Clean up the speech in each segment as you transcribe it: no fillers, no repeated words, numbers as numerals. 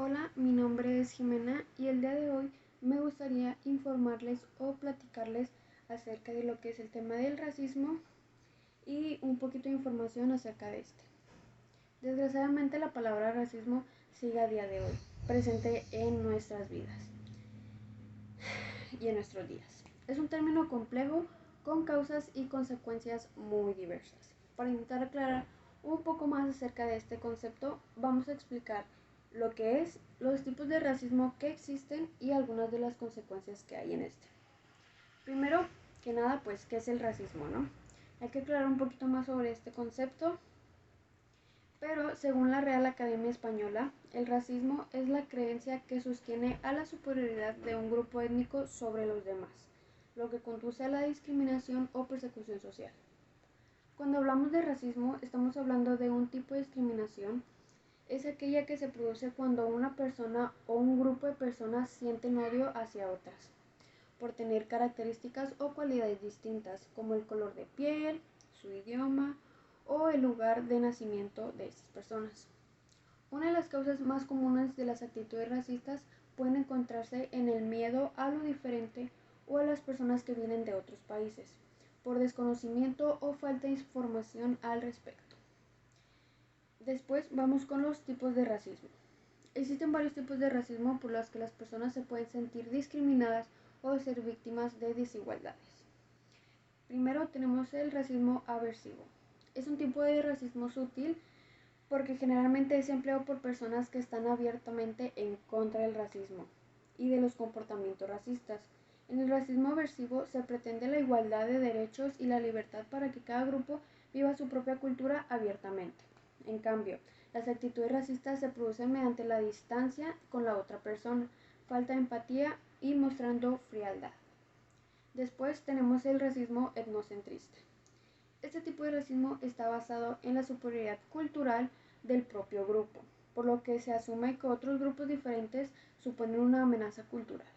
Hola, mi nombre es Jimena y el día de hoy me gustaría informarles o platicarles acerca de lo que es el tema del racismo y un poquito de información acerca de este. Desgraciadamente la palabra racismo sigue a día de hoy presente en nuestras vidas y en nuestros días. Es un término complejo con causas y consecuencias muy diversas. Para intentar aclarar un poco más acerca de este concepto, vamos a explicar lo que es, los tipos de racismo que existen y algunas de las consecuencias que hay en este. Primero que nada, pues, ¿qué es el racismo, no? Hay que aclarar un poquito más sobre este concepto, pero según la Real Academia Española, el racismo es la creencia que sostiene a la superioridad de un grupo étnico sobre los demás, lo que conduce a la discriminación o persecución social. Cuando hablamos de racismo, estamos hablando de un tipo de discriminación. Es aquella que se produce cuando una persona o un grupo de personas sienten odio hacia otras, por tener características o cualidades distintas, como el color de piel, su idioma o el lugar de nacimiento de estas personas. Una de las causas más comunes de las actitudes racistas pueden encontrarse en el miedo a lo diferente o a las personas que vienen de otros países, por desconocimiento o falta de información al respecto. Después vamos con los tipos de racismo. Existen varios tipos de racismo por los que las personas se pueden sentir discriminadas o ser víctimas de desigualdades. Primero tenemos el racismo aversivo. Es un tipo de racismo sutil porque generalmente es empleado por personas que están abiertamente en contra del racismo y de los comportamientos racistas. En el racismo aversivo se pretende la igualdad de derechos y la libertad para que cada grupo viva su propia cultura abiertamente. En cambio, las actitudes racistas se producen mediante la distancia con la otra persona, falta de empatía y mostrando frialdad. Después tenemos el racismo etnocentrista. Este tipo de racismo está basado en la superioridad cultural del propio grupo, por lo que se asume que otros grupos diferentes suponen una amenaza cultural.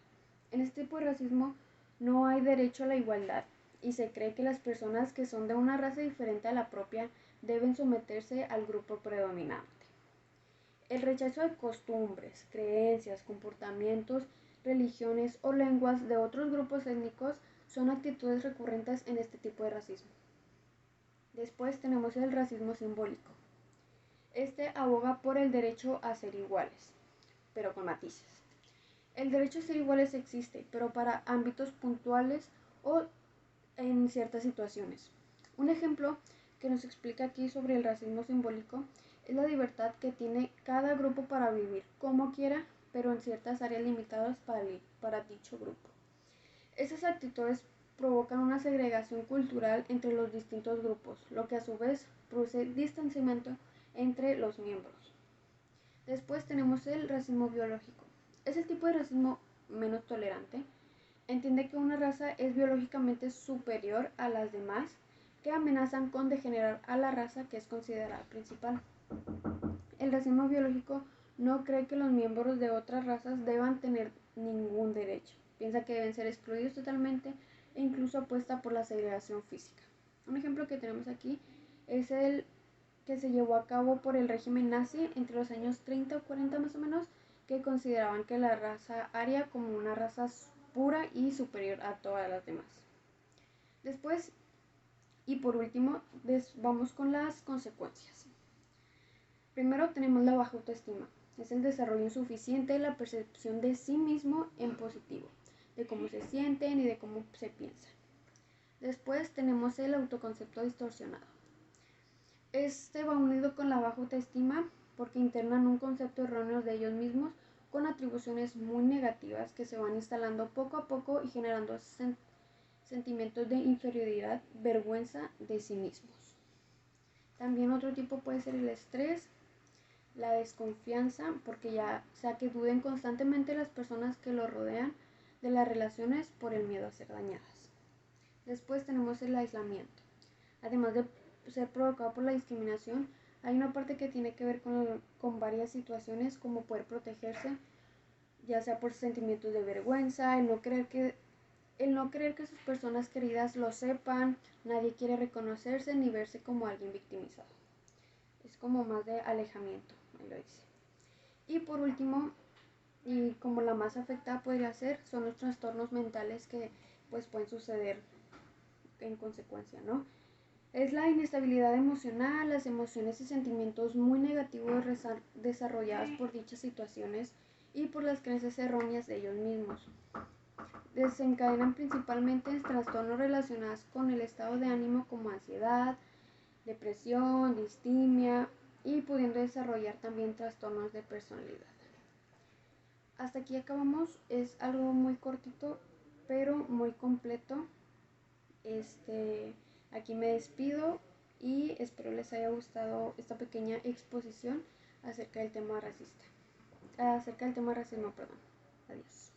En este tipo de racismo no hay derecho a la igualdad y se cree que las personas que son de una raza diferente a la propia deben someterse al grupo predominante. El rechazo de costumbres, creencias, comportamientos, religiones o lenguas de otros grupos étnicos son actitudes recurrentes en este tipo de racismo. Después tenemos el racismo simbólico. Este aboga por el derecho a ser iguales, pero con matices. El derecho a ser iguales existe, pero para ámbitos puntuales o en ciertas situaciones. Un ejemplo que nos explica aquí sobre el racismo simbólico es la libertad que tiene cada grupo para vivir como quiera, pero en ciertas áreas limitadas para dicho grupo. Esas actitudes provocan una segregación cultural entre los distintos grupos, lo que a su vez produce distanciamiento entre los miembros. Después tenemos el racismo biológico. Es el tipo de racismo menos tolerante. Entiende que una raza es biológicamente superior a las demás, que amenazan con degenerar a la raza que es considerada principal. El racismo biológico no cree que los miembros de otras razas deban tener ningún derecho. Piensa que deben ser excluidos totalmente e incluso apuesta por la segregación física. Un ejemplo que tenemos aquí es el que se llevó a cabo por el régimen nazi entre los años 30 o 40 más o menos, que consideraban que la raza aria como una raza pura y superior a todas las demás. Después, y por último, vamos con las consecuencias. Primero tenemos la baja autoestima. Es el desarrollo insuficiente de la percepción de sí mismo en positivo, de cómo se sienten y de cómo se piensan. Después tenemos el autoconcepto distorsionado. Este va unido con la baja autoestima porque internan un concepto erróneo de ellos mismos con atribuciones muy negativas que se van instalando poco a poco y generando sentimientos de inferioridad, vergüenza de sí mismos. También otro tipo puede ser el estrés, la desconfianza, porque ya sea que duden constantemente las personas que lo rodean de las relaciones por el miedo a ser dañadas. Después tenemos el aislamiento. Además de ser provocado por la discriminación, hay una parte que tiene que ver con varias situaciones como poder protegerse, ya sea por sentimientos de vergüenza, el no creer que sus personas queridas lo sepan, nadie quiere reconocerse ni verse como alguien victimizado. Es como más de alejamiento, ahí lo dice. Y por último, y como la más afectada podría ser, son los trastornos mentales que pues pueden suceder en consecuencia, ¿no? Es la inestabilidad emocional, las emociones y sentimientos muy negativos desarrollados por dichas situaciones y por las creencias erróneas de ellos mismos. Desencadenan principalmente trastornos relacionados con el estado de ánimo como ansiedad, depresión, distimia y pudiendo desarrollar también trastornos de personalidad. Hasta aquí acabamos, es algo muy cortito pero muy completo. Aquí me despido y espero les haya gustado esta pequeña exposición acerca del tema racista, acerca del tema racismo, perdón. Adiós.